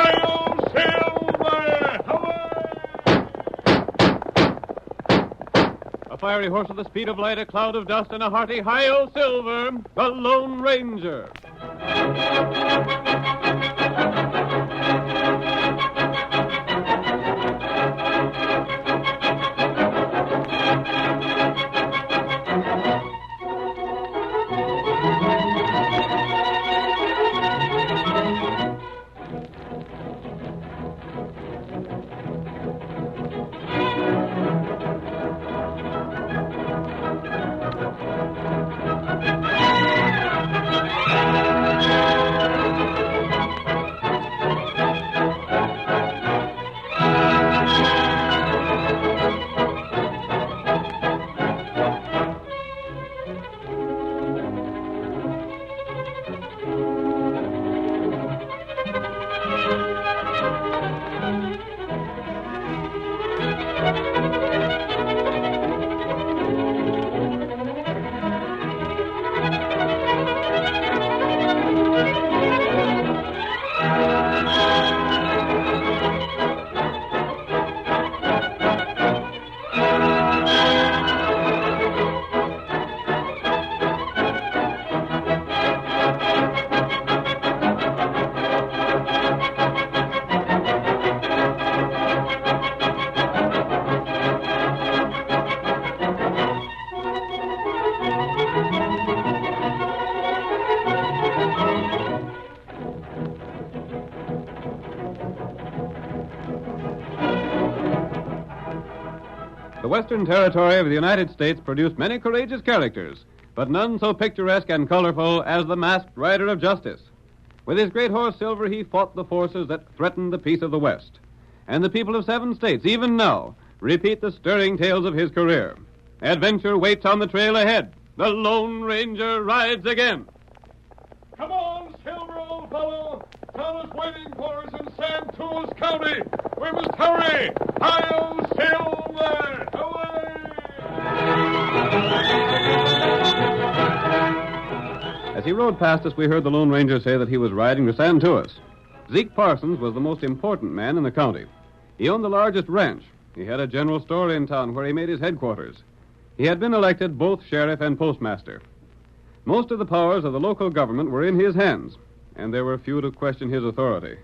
Hi-yo, Silver! A fiery horse with the speed of light, a cloud of dust, and a hearty hi-yo, Silver, the Lone Ranger. The Western Territory of the United States produced many courageous characters, but none so picturesque and colorful as the masked rider of justice. With his great horse Silver, he fought the forces that threatened the peace of the West. And the people of 7 states, even now, repeat the stirring tales of his career. Adventure waits on the trail ahead. The Lone Ranger rides again. Come on, Silver, old fellow. Town is waiting for us in Santos County. We must hurry. Hi-yo, Silver! Away! As he rode past us, we heard the Lone Ranger say that he was riding to Santos. Zeke Parsons was the most important man in the county. He owned the largest ranch. He had a general store in town where he made his headquarters. He had been elected both sheriff and postmaster. Most of the powers of the local government were in his hands, and there were few to question his authority.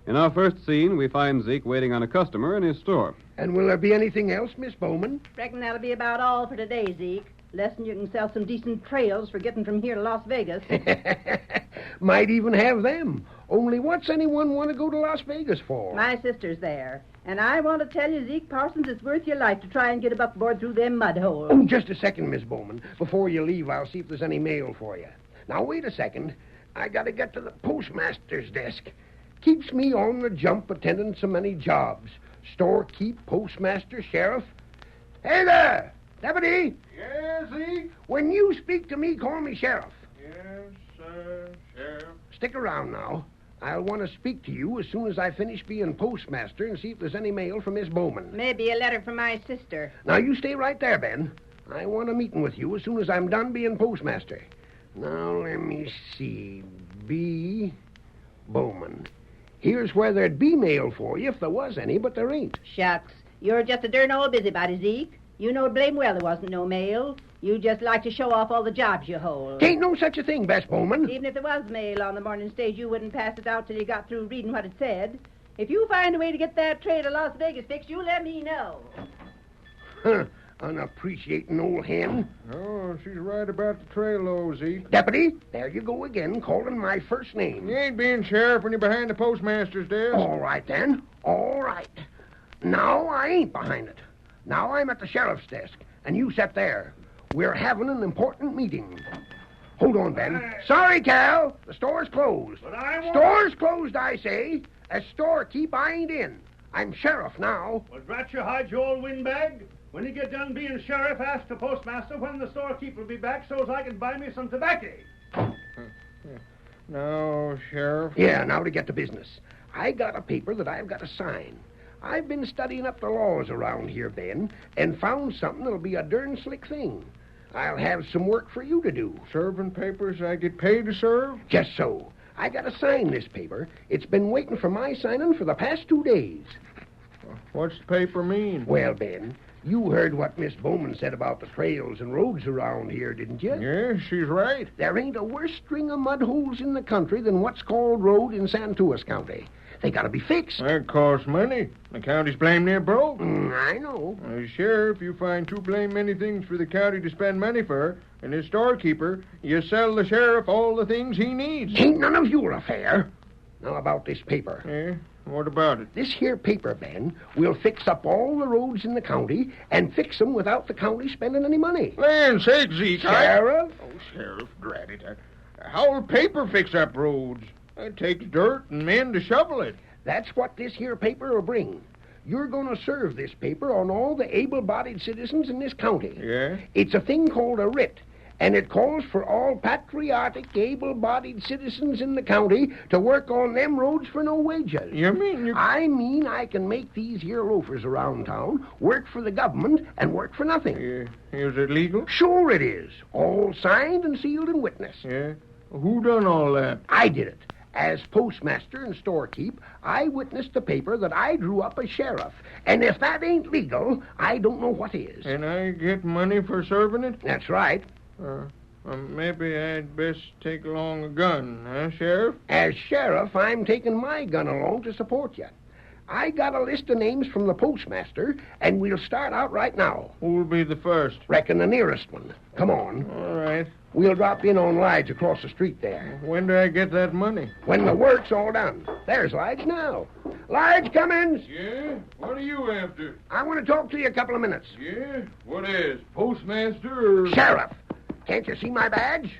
In our first scene, we find Zeke waiting on a customer in his store. And will there be anything else, Miss Bowman? Reckon that'll be about all for today, Zeke. Less'n you can sell some decent trails for getting from here to Las Vegas. Might even have them. Only what's anyone want to go to Las Vegas for? My sister's there. And I want to tell you, Zeke Parsons, it's worth your life to try and get up aboard through them mud holes. Oh, just a second, Miss Bowman. Before you leave, I'll see if there's any mail for you. Now, wait a second. I got to get to the postmaster's desk. Keeps me on the jump attending so many jobs. Storekeep, postmaster, sheriff. Hey there! Deputy! Yes, Zeke? When you speak to me, call me sheriff. Yes, sir, Sheriff. Stick around now. I'll want to speak to you as soon as I finish being postmaster and see if there's any mail from Miss Bowman. Maybe a letter from my sister. Now, you stay right there, Ben. I want a meeting with you as soon as I'm done being postmaster. Now, let me see. B. Bowman. Here's where there'd be mail for you if there was any, but there ain't. Shucks. You're just a darn old busybody, Zeke. You know blame well there wasn't no mail. You just like to show off all the jobs you hold. Ain't no such a thing, Bess Bowman. Even if there was mail on the morning stage, you wouldn't pass it out till you got through reading what it said. If you find a way to get that train to Las Vegas fixed, you let me know. Huh. Unappreciating old hen. Oh, she's right about the trail, though, Zeke. Deputy, there you go again, calling my first name. You ain't being sheriff when you're behind the postmaster's desk. All right, then. All right. Now I ain't behind it. Now I'm at the sheriff's desk, and you sit there. We're having an important meeting. Hold on, Ben. Sorry, Cal. The store's closed. But I won't... Store's closed, I say. As storekeep, I ain't in. I'm sheriff now. Well, drat you hide, you old windbag. When you get done being sheriff, ask the postmaster when the storekeeper will be back so as I can buy me some tobacco. No, Sheriff. Yeah, now to get to business. I got a paper that I've got to sign. I've been studying up the laws around here, Ben, and found something that'll be a darn slick thing. I'll have some work for you to do. Serving papers I get paid to serve? Just so. I got to sign this paper. It's been waiting for my signing for the past 2 days. What's the paper mean? Well, Ben, you heard what Miss Bowman said about the trails and roads around here, didn't you? Yeah, she's right. There ain't a worse string of mud holes in the country than what's called road in Santuas County. They got to be fixed. That costs money. The county's blame near broke. I know. Sheriff, you find too blame many things for the county to spend money for, and as storekeeper, you sell the sheriff all the things he needs. Ain't none of your affair. Now about this paper. Yeah? What about it? This here paper, Ben, will fix up all the roads in the county and fix them without the county spending any money. Land's sake, Zeke. Sheriff? Sheriff, drat it. How'll paper fix up roads? It takes dirt and men to shovel it. That's what this here paper will bring. You're going to serve this paper on all the able-bodied citizens in this county. Yeah? It's a thing called a writ, and it calls for all patriotic, able-bodied citizens in the county to work on them roads for no wages. You mean you... I mean I can make these here loafers around town work for the government and work for nothing. Is it legal? Sure it is. All signed and sealed and witnessed. Yeah? Who done all that? I did it. As postmaster and storekeep, I witnessed the paper that I drew up as sheriff. And if that ain't legal, I don't know what is. And I get money for serving it? That's right. Maybe I'd best take along a gun, huh, Sheriff? As sheriff, I'm taking my gun along to support you. I got a list of names from the postmaster, and we'll start out right now. Who'll be the first? Reckon the nearest one. Come on. All right. We'll drop in on Lige across the street there. When do I get that money? When the work's all done. There's Lige now. Lige, come in. Yeah? What are you after? I want to talk to you a couple of minutes. Yeah? What is? Postmaster or... Sheriff, can't you see my badge?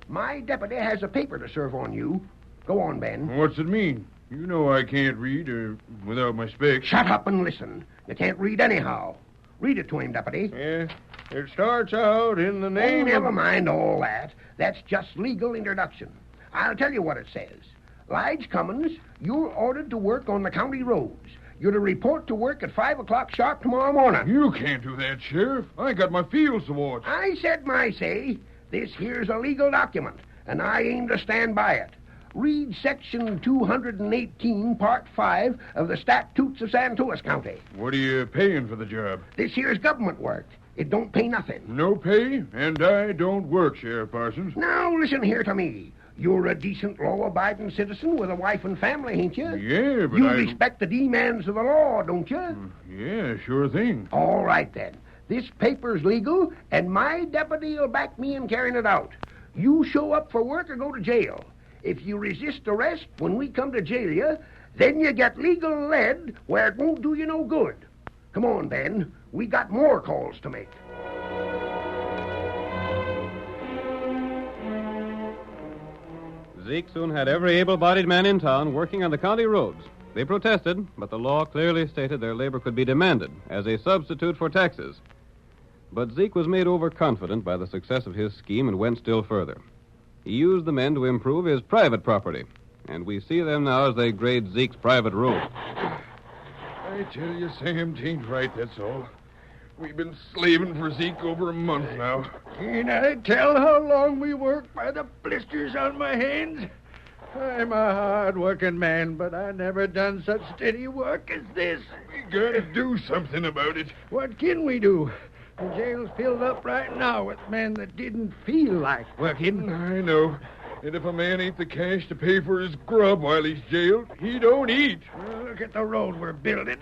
My deputy has a paper to serve on you. Go on, Ben. What's it mean? You know I can't read without my specs. Shut up and listen. You can't read anyhow. Read it to him, deputy. Yeah. It starts out in the name never of... mind all that. That's just legal introduction. I'll tell you what it says. Lige Cummins, you're ordered to work on the county roads. You're to report to work at 5 o'clock sharp tomorrow morning. You can't do that, Sheriff. I got my fields to watch. I said my say. This here's a legal document, and I aim to stand by it. Read Section 218, Part 5 of the Statutes of Santuas County. What are you paying for the job? This here's government work. It don't pay nothing. No pay, and I don't work, Sheriff Parsons. Now, listen here to me. You're a decent, law-abiding citizen with a wife and family, ain't you? Yeah, but You I... respect the demands of the law, don't you? Yeah, sure thing. All right, then. This paper's legal, and my deputy will back me in carrying it out. You show up for work or go to jail. If you resist arrest when we come to jail you, then you get legal lead where it won't do you no good. Come on, Ben. We got more calls to make. Zeke soon had every able-bodied man in town working on the county roads. They protested, but the law clearly stated their labor could be demanded as a substitute for taxes. But Zeke was made overconfident by the success of his scheme and went still further. He used the men to improve his private property, and we see them now as they grade Zeke's private road. I tell you, Sam, 'tain't right, that's all. We've been slaving for Zeke over a month now. Can I tell how long we work by the blisters on my hands? I'm a hard-working man, but I never done such steady work as this. We gotta do something about it. What can we do? The jail's filled up right now with men that didn't feel like working. I know. And if a man ain't the cash to pay for his grub while he's jailed, he don't eat. Well, look at the road we're building.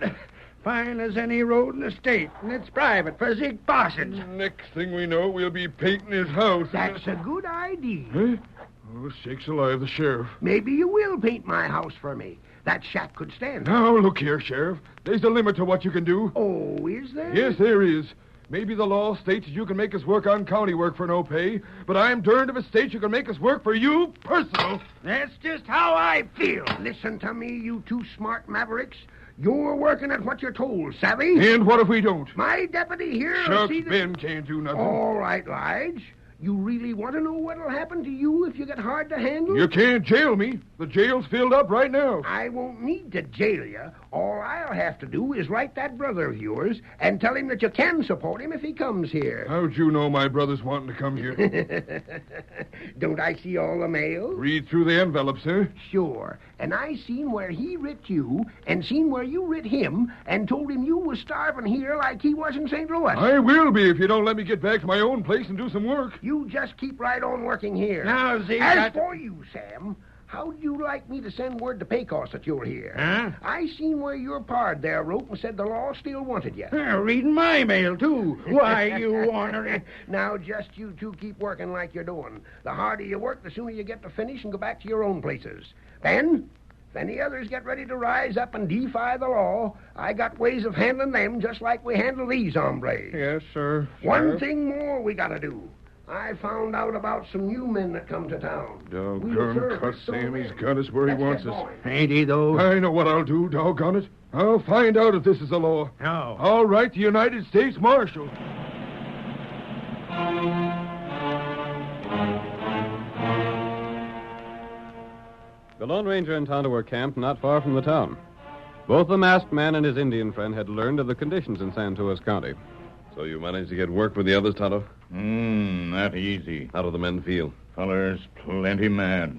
Fine as any road in the state, and it's private for Zeke Parsons. Next thing we know, we'll be painting his house. That's a good idea. Huh? Oh, sakes alive, the sheriff. Maybe you will paint my house for me. That shack could stand. Now, look here, Sheriff. There's a limit to what you can do. Oh, is there? Yes, there is. Maybe the law states that you can make us work on county work for no pay, but I'm darned if it states you can make us work for you personal. That's just how I feel. Listen to me, you two smart mavericks. You're working at what you're told, savvy? And what if we don't? My deputy here will Shucks, see that... Ben can't do nothing. All right, Lige. You really want to know what'll happen to you if you get hard to handle? You can't jail me. The jail's filled up right now. I won't need to jail you. All I'll have to do is write that brother of yours and tell him that you can support him if he comes here. How'd you know my brother's wanting to come here? Don't I see all the mail? Read through the envelope, sir. Sure. And I seen where he writ you and seen where you writ him and told him you was starving here like he was in St. Louis. I will be if you don't let me get back to my own place and do some work. You just keep right on working here. Now, Zeke, As for you, Sam, how'd you like me to send word to Pecos that you're here? Huh? I seen where your pard there wrote and said the law still wanted you. Reading my mail, too. Why, you ornery... Now, just you two keep working like you're doing. The harder you work, the sooner you get to finish and go back to your own places. Then, if any others get ready to rise up and defy the law, I got ways of handling them just like we handle these hombres. Yes, sir. One thing more we gotta do. I found out about some new men that come to town. Doggone cuss Sam, he's got us where he wants us. Ain't he, though? I know what I'll do, doggone it. I'll find out if this is the law. How? I'll write the United States Marshal. The Lone Ranger and Tonto were camped not far from the town. Both the masked man and his Indian friend had learned of the conditions in Santos County. So you managed to get work with the others, Tonto? Not easy. How do the men feel? Fellers plenty mad.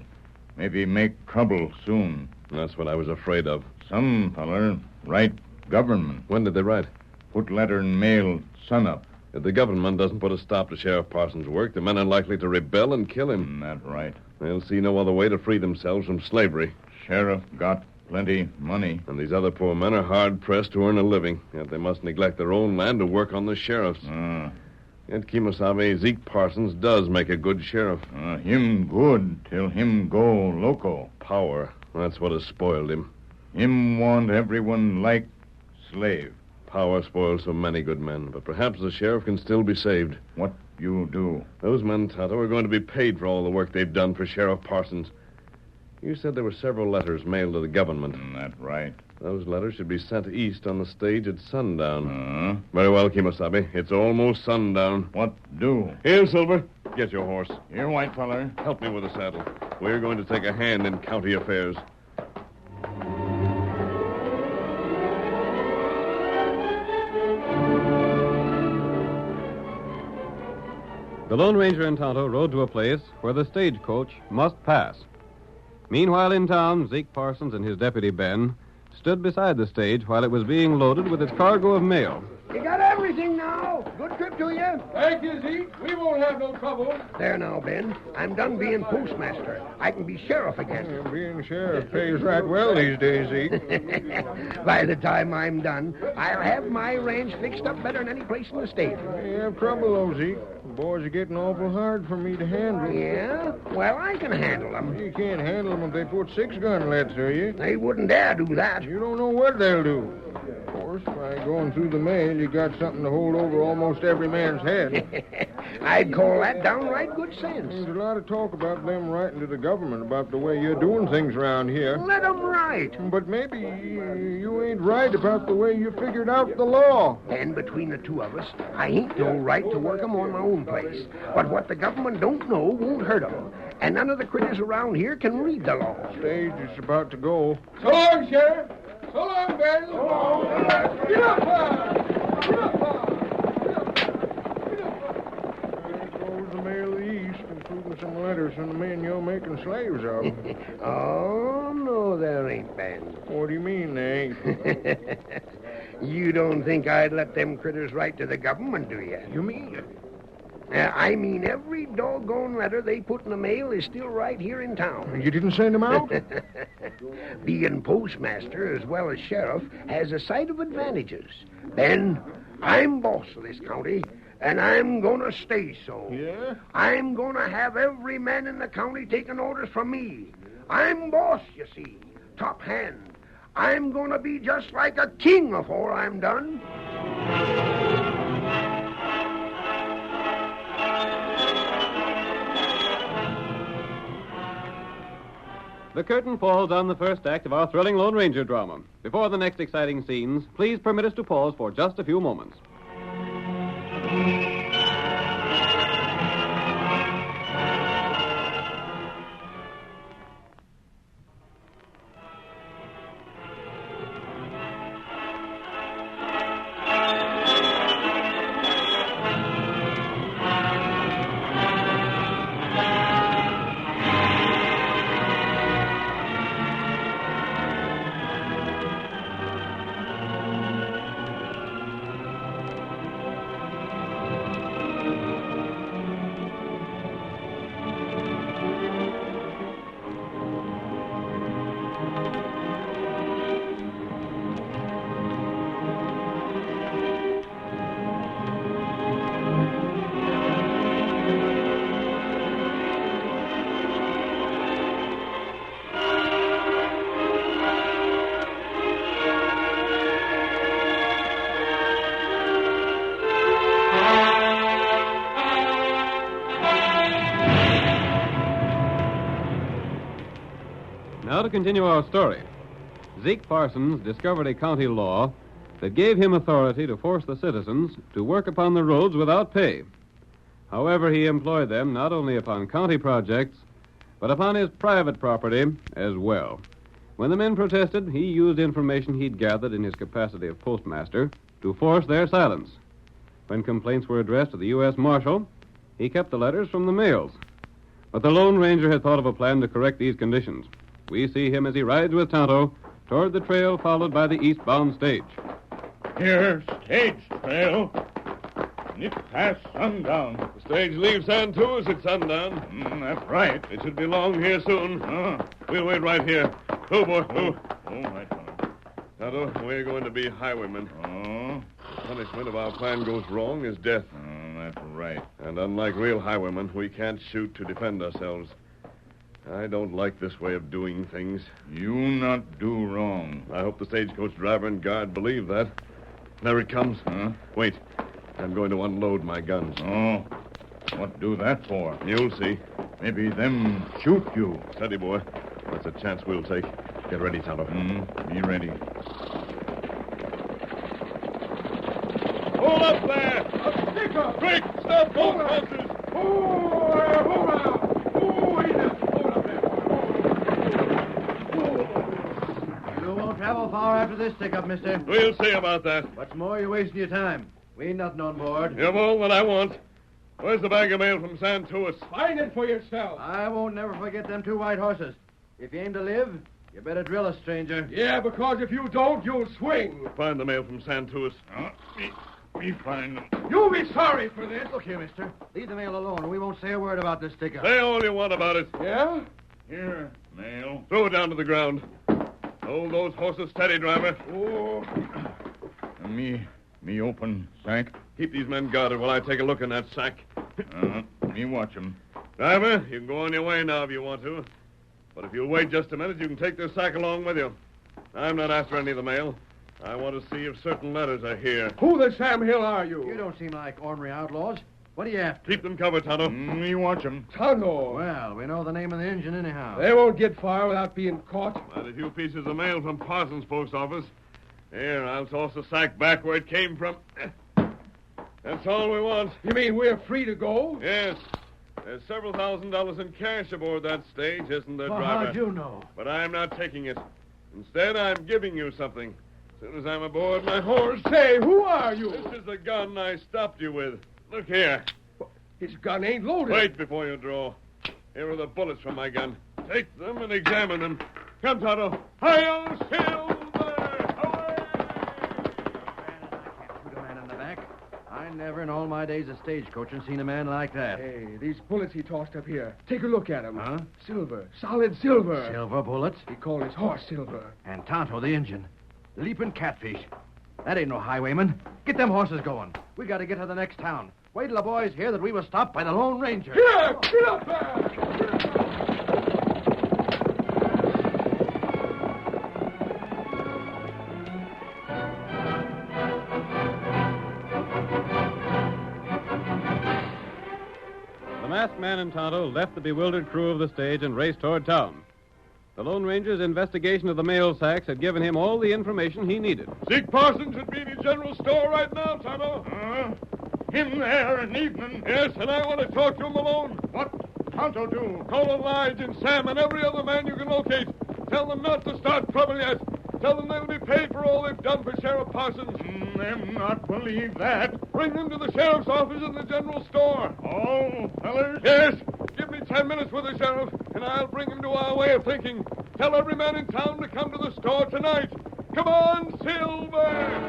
Maybe make trouble soon. That's what I was afraid of. Some feller write government. When did they write? Put letter in mail sunup. If the government doesn't put a stop to Sheriff Parsons' work, the men are likely to rebel and kill him. That right. They'll see no other way to free themselves from slavery. Sheriff got plenty money. And these other poor men are hard-pressed to earn a living. Yet they must neglect their own land to work on the sheriff's. Yet Kemosabe, Zeke Parsons does make a good sheriff. Him good till him go loco. Power. That's what has spoiled him. Him want everyone like slave. Power spoils so many good men, but perhaps the sheriff can still be saved. What you do? Those men, Tonto, are going to be paid for all the work they've done for Sheriff Parsons. You said there were several letters mailed to the government. That right. Those letters should be sent east on the stage at sundown. Very well, Kemosabe. It's almost sundown. What do? Here, Silver. Get your horse. Here, white feller. Help me with the saddle. We're going to take a hand in county affairs. The Lone Ranger and Tonto rode to a place where the stagecoach must pass. Meanwhile, in town, Zeke Parsons and his deputy, Ben, stood beside the stage while it was being loaded with its cargo of mail. You got everything now. Good trip to you. Thank you, Zeke. We won't have no trouble. There now, Ben. I'm done being postmaster. I can be sheriff again. Being sheriff pays right well these days, Zeke. By the time I'm done, I'll have my ranch fixed up better than any place in the state. You have trouble, though, Zeke. The boys are getting awful hard for me to handle. Yeah? Well, I can handle them. You can't handle them if they put six-gun leads to you. They wouldn't dare do that. You don't know what they'll do. Of course, by going through the mail, you got something to hold over almost every man's head. I'd call that downright good sense. There's a lot of talk about them writing to the government about the way you're doing things around here. Let them write. But maybe you ain't right about the way you figured out the law. And between the two of us, I ain't no right to work 'em on my own place. But what the government don't know won't hurt 'em. And none of the critters around here can read the law. Stage is about to go. So long, Sheriff. So long, Ben. So long. Get up, Get up, There goes the mail of the East, including some letters from the men you're making slaves of. Oh, no, there ain't, Ben. What do you mean, they ain't? You don't think I'd let them critters write to the government, do you? You mean? I mean, every doggone letter they put in the mail is still right here in town. You didn't send them out? Being postmaster as well as sheriff has a sight of advantages. Ben, I'm boss of this county, and I'm going to stay so. Yeah? I'm going to have every man in the county taking orders from me. I'm boss, you see, top hand. I'm going to be just like a king before I'm done. The curtain falls on the first act of our thrilling Lone Ranger drama. Before the next exciting scenes, please permit us to pause for just a few moments. continue our story. Zeke Parsons discovered a county law that gave him authority to force the citizens to work upon the roads without pay. However, he employed them not only upon county projects, but upon his private property as well. When the men protested, he used information he'd gathered in his capacity of postmaster to force their silence. When complaints were addressed to the U.S. Marshal, he kept the letters from the mails. But the Lone Ranger had thought of a plan to correct these conditions. We see him as he rides with Tonto toward the trail followed by the eastbound stage. Here, stage trail. Nip past sundown. The stage leaves San Tuas at sundown. That's right. It should be along here soon. We'll wait right here. Go, boy. Go. All right, Tonto, we're going to be highwaymen. The punishment if our plan goes wrong is death. That's right. And unlike real highwaymen, we can't shoot to defend ourselves. I don't like this way of doing things. You not do wrong. I hope the stagecoach driver and guard believe that. There it comes. Wait. I'm going to unload my guns. Oh, what do that for? You'll see. Maybe them shoot you. Steady, boy. That's a chance we'll take. Get ready, Tonto. Be ready. Hold up there! A sticker! Quick! Stop both horses! Hold on! Hold up there! You won't travel far after this stick-up, mister. We'll see about that. What's more, you're wasting your time. We ain't nothing on board. You've all that I want. Where's the bag of mail from San Tuas? Find it for yourself. I won't never forget them 2 white horses. If you aim to live, you better drill us, stranger. Yeah, because if you don't, you'll swing. Find the mail from San Tuas. Me find them. You'll be sorry for this. Look here, mister. Leave the mail alone, and we won't say a word about this stick-up. Say all you want about it. Yeah? Here, mail. Throw it down to the ground. Hold those horses steady, driver. Oh. Me open sack. Keep these men guarded while I take a look in that sack. Me watch 'em. Driver, you can go on your way now if you want to. But if you'll wait just a minute, you can take this sack along with you. I'm not after any of the mail. I want to see if certain letters are here. Who the Sam Hill are you? You don't seem like ordinary outlaws. What are you after? Keep them covered, Tonto. Me watch 'em. Tonto. Well, we know the name of the engine anyhow. They won't get far without being caught. Got a few pieces of mail from Parsons' post office. Here, I'll toss the sack back where it came from. That's all we want. You mean we're free to go? Yes. There's several $1,000s in cash aboard that stage, isn't there, Well, driver? how'd you know? But I'm not taking it. Instead, I'm giving you something. As soon as I'm aboard my horse. Say, who are you? This is the gun I stopped you with. Look here. His gun ain't loaded. Wait before you draw. Here are the bullets from my gun. Take them and examine them. Come, Tonto. Hi-yo, Silver! Away! Shoot a man in the back. I never in all my days of stagecoaching seen a man like that. Hey, these bullets he tossed up here. Take a look at them. Huh? Silver. Solid silver. Silver bullets. He called his horse Silver. And Tonto, the engine. Leaping catfish. That ain't no highwayman. Get them horses going. We got to get to the next town. Wait till the boys hear that we were stopped by the Lone Ranger. Here! Get up there! Get up there! The masked man and Tonto left the bewildered crew of the stage and raced toward town. The Lone Ranger's investigation of the mail sacks had given him all the information he needed. Zeke Parsons should be in the general store right now, Tonto. Him there in evening. Yes, and I want to talk to him alone. What Tonto do? Call Elijah and Sam and every other man you can locate. Tell them not to start trouble yet. Tell them they'll be paid for all they've done for Sheriff Parsons. Them not believe that. Bring them to the sheriff's office in the general store. All fellers? Yes. Give me 10 minutes with the sheriff, and I'll bring him to our way of thinking. Tell every man in town to come to the store tonight. Come on, Silver!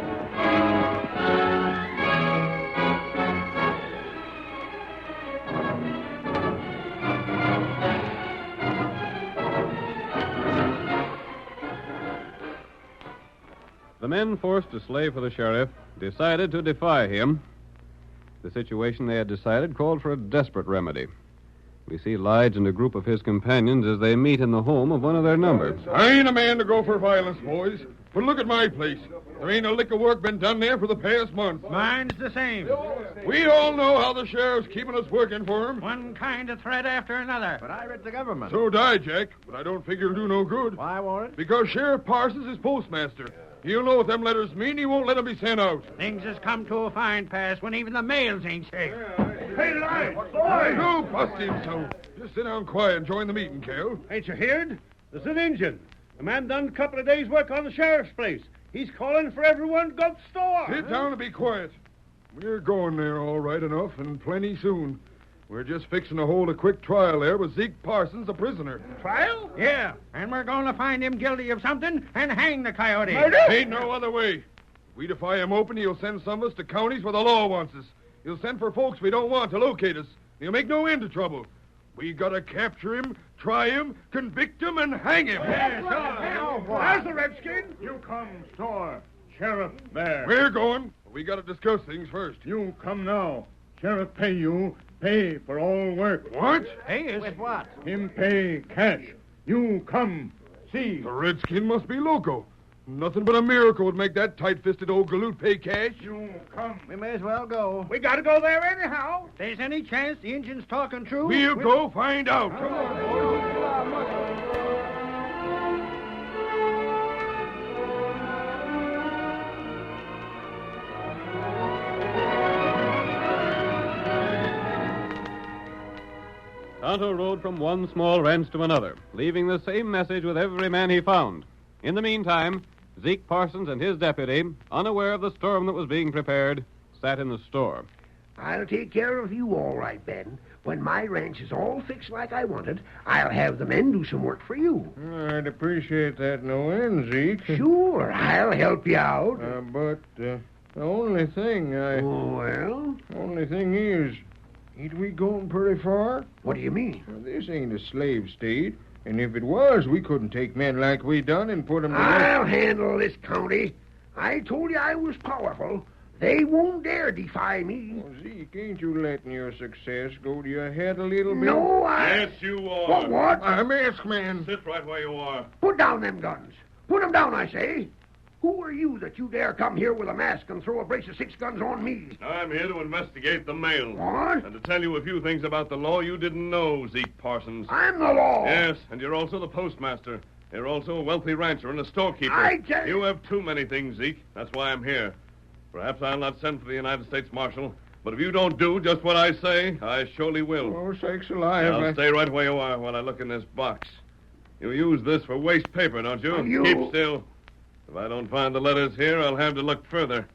The men forced to slave for the sheriff decided to defy him. The situation they had decided called for a desperate remedy. We see Lige and a group of his companions as they meet in the home of one of their number. I ain't a man to go for violence, boys. But look at my place. There ain't a lick of work been done there for the past month. Mine's the same. We all know how the sheriff's keeping us working for him. One kind of threat after another. But I read the government. So did I, Jack. But I don't figure it'll do no good. Why won't it? Because Sheriff Parsons is postmaster. He'll know what them letters mean. He won't let them be sent out. Things has come to a fine pass when even the mails ain't safe. Hey, Light! No, bust him so. Just sit down quiet and join the meeting, Cal. Ain't you heard? There's an Injun. The man done a couple of days' work on the sheriff's place. He's calling for everyone to go to the store. Sit down and be quiet. We're going there all right enough, and plenty soon. We're just fixing to hold a quick trial there with Zeke Parsons, a prisoner. Trial? Yeah, and we're going to find him guilty of something and hang the coyote. Murder? Ain't no other way. If we defy him open, he'll send some of us to counties where the law wants us. He'll send for folks we don't want to locate us. He'll make no end of trouble. We gotta capture him, try him, convict him, and hang him. There's the redskin. You come, store. Sheriff there. We're going. We gotta discuss things first. You come now. Sheriff pay you. Pay for all work. What? Hey, with what? Him pay cash. You come. See. The redskin must be loco. Nothing but a miracle would make that tight-fisted old galoot pay cash. You come. We may as well go. We gotta go there anyhow. If there's any chance the Injun's talking true... We'll go find out. Come on. Tonto rode from one small ranch to another, leaving the same message with every man he found. In the meantime, Zeke Parsons and his deputy, unaware of the storm that was being prepared, sat in the store. I'll take care of you all right, Ben. When my ranch is all fixed like I want it, I'll have the men do some work for you. I'd appreciate that no end, Zeke. Sure, I'll help you out. But the only thing Well? Only thing is, ain't we going pretty far? What do you mean? Well, this ain't a slave state. And if it was, we couldn't take men like we done and put them to I'll handle this county. I told you I was powerful. They won't dare defy me. Oh, Zeke, ain't you letting your success go to your head a little bit? No, I... Yes, you are. What? I'm asked, man. Sit right where you are. Put down them guns. Put them down, I say. Who are you that you dare come here with a mask and throw a brace of 6 guns on me? I'm here to investigate the mail. What? And to tell you a few things about the law you didn't know, Zeke Parsons. I'm the law. Yes, and you're also the postmaster. You're also a wealthy rancher and a storekeeper. I tell you have too many things, Zeke. That's why I'm here. Perhaps I'll not send for the United States Marshal, but if you don't do just what I say, I surely will. Oh, sakes alive. I'll stay right where you are while I look in this box. You use this for waste paper, don't you? You- Keep still. If I don't find the letters here, I'll have to look further.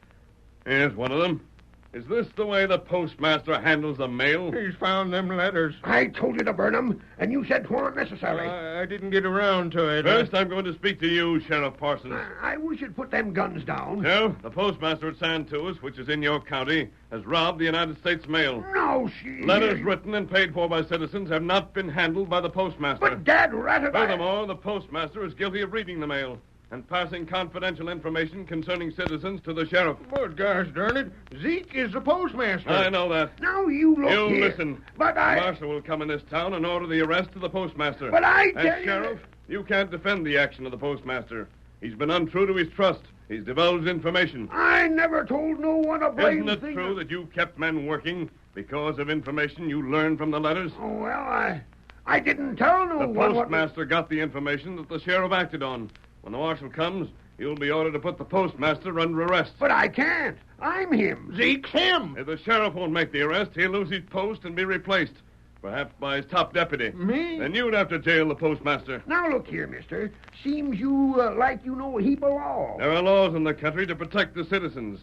Here's one of them. Is this the way the postmaster handles the mail? He's found them letters. I told you to burn them, and you said 'twant necessary. I didn't get around to it. First, I'm going to speak to you, Sheriff Parsons. I wish you'd put them guns down. No, the postmaster at Santuas, which is in your county, has robbed the United States mail. No, she... Letters written and paid for by citizens have not been handled by the postmaster. But Dad ratted... Furthermore, the postmaster is guilty of reading the mail and passing confidential information concerning citizens to the sheriff. But gosh darn it, Zeke is the postmaster. I know that. Now you look You here. listen. But The I... marshal will come in this town and order the arrest of the postmaster. But I tell As you... sheriff, you can't defend the action of the postmaster. He's been untrue to his trust. He's divulged information. I never told no one a blame Isn't it thing. true that you kept men working because of information you learned from the letters? Oh, well, I didn't tell no The one what... postmaster got the information that the sheriff acted on. When the marshal comes, you'll be ordered to put the postmaster under arrest. But I can't. I'm him. Zeke's him. If the sheriff won't make the arrest, he'll lose his post and be replaced. Perhaps by his top deputy. Me? Then you'd have to jail the postmaster. Now, look here, mister. Seems you like you know a heap of law. There are laws in the country to protect the citizens.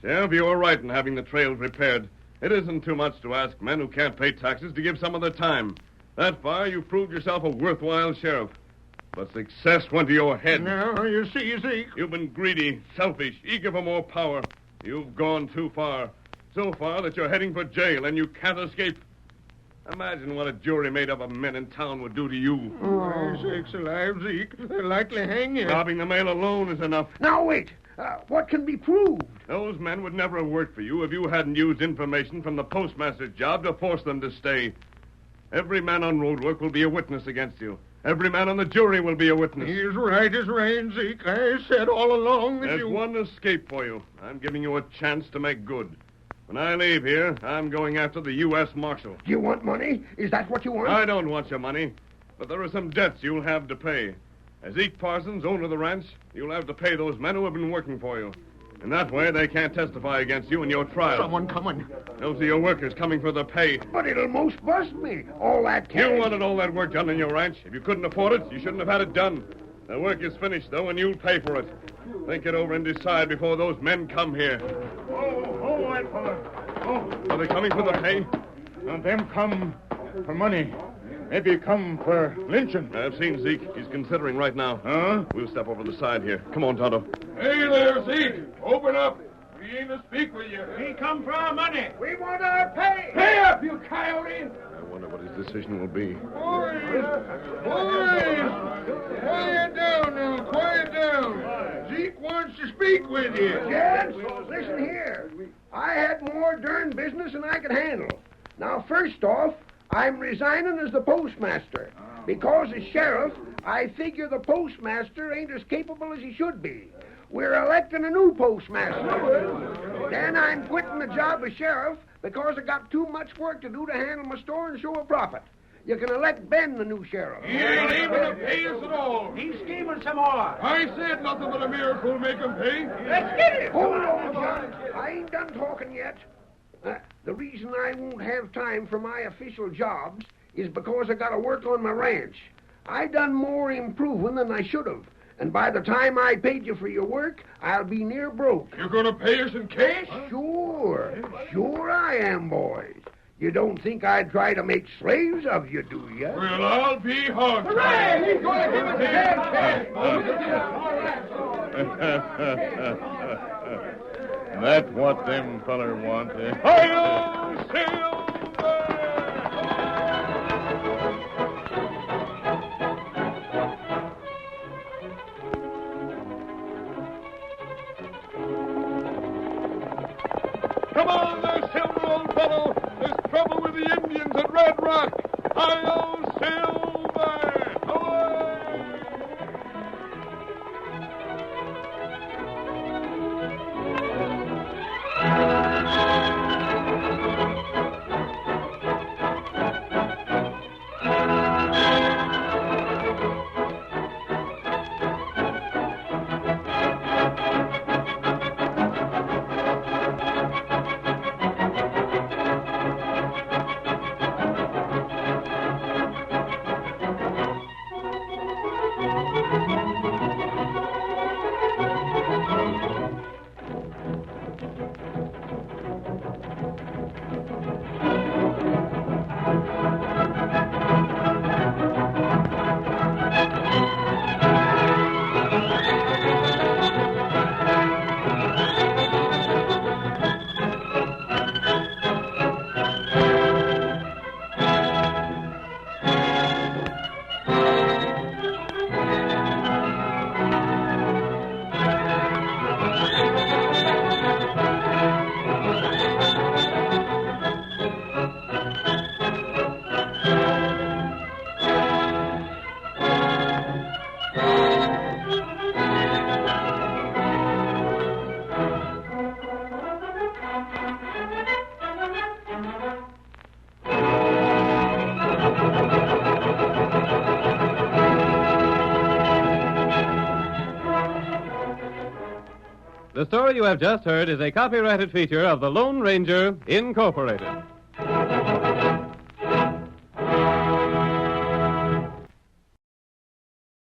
Sheriff, you were right in having the trails repaired. It isn't too much to ask men who can't pay taxes to give some of their time. That far, you've proved yourself a worthwhile sheriff. But success went to your head. Now, you see, Zeke. You've been greedy, selfish, eager for more power. You've gone too far. So far that you're heading for jail and you can't escape. Imagine what a jury made up of men in town would do to you. Oh, sakes alive, Zeke. They'll likely hang you. Robbing the mail alone is enough. Now, wait. What can be proved? Those men would never have worked for you if you hadn't used information from the postmaster's job to force them to stay. Every man on road work will be a witness against you. Every man on the jury will be a witness. He's right as rain, Zeke. I said all along that There's you... one escape for you. I'm giving you a chance to make good. When I leave here, I'm going after the U.S. Marshal. Do you want money? Is that what you want? I don't want your money, but there are some debts you'll have to pay. As Zeke Parsons, owner of the ranch, you'll have to pay those men who have been working for you. In that way, they can't testify against you in your trial. Someone coming. Those are your workers coming for the pay. But it'll most bust me. All that cash. You wanted all that work done in your ranch. If you couldn't afford it, you shouldn't have had it done. The work is finished, though, and you'll pay for it. Think it over and decide before those men come here. Oh, white fella. Are they coming for the pay? Them come for money. Maybe come for lynching. I've seen Zeke. He's considering right now. Huh? We'll step over the side here. Come on, Tonto. Hey there, Zeke. Open up. We aim to speak with you. We come for our money. We want our pay. Pay up, you coyote! I wonder what his decision will be. Boys! Quiet down now, quiet down. Zeke wants to speak with you. Gents, listen here. I had more darn business than I could handle. Now, first off, I'm resigning as the postmaster. Because as sheriff, I figure the postmaster ain't as capable as he should be. We're electing a new postmaster. Then I'm quitting the job as sheriff because I got too much work to do to handle my store and show a profit. You can elect Ben the new sheriff. He ain't able to pay us at all. He's scheming some more. I said nothing but a miracle will make him pay. Let's get him. Hold on, John. I ain't done talking yet. The reason I won't have time for my official jobs is because I got to work on my ranch. I done more improving than I should have. And by the time I paid you for your work, I'll be near broke. You're going to pay us in cash? Sure. Sure I am, boys. You don't think I'd try to make slaves of you, do you? Well, I'll be hard. Hooray! He's going to give us cash. That's what them feller want, eh? Hi-yo, Silver! Come on there, Silver, old fellow. There's trouble with the Indians at Red Rock. Hi-yo, Silver! Away! The story you have just heard is a copyrighted feature of the Lone Ranger, Incorporated.